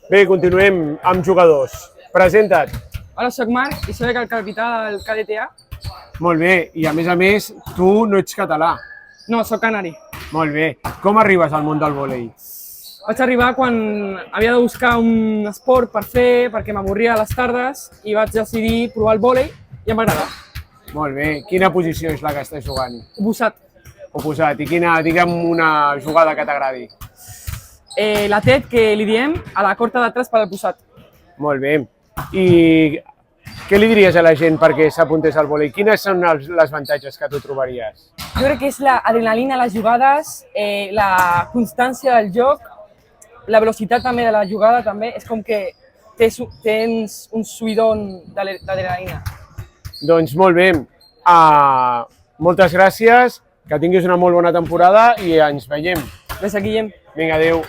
Bé, continuem amb jugadors. Presenta't. Hola, soc Marc i soc el capità del KDTA. Molt bé, i a més, tu no ets català. No, soc canari. Molt bé. Com arribes al món del vòlei? Vaig arribar quan havia de buscar un esport per fer, perquè m'avorria a les tardes, i vaig decidir provar el vòlei i em va agradar. Molt bé. Quina posició és la que estàs jugant? Oposat. Oposat. I digue'm una jugada que t'agradi. La TET, que li diem, a la corta d'atrás per al posat. Molt bé. I què li diries a la gent perquè s'apuntés al vòlei? Quines són els avantatges que tu trobaries? Jo crec que és l'adrenalina a les jugades, la constància del joc, la velocitat també de la jugada també, és com que tens un subidon d'adrenalina. Doncs molt bé. Moltes gràcies, que tinguis una molt bona temporada i ens veiem. Gràcies, Guillem. Vinga, adéu.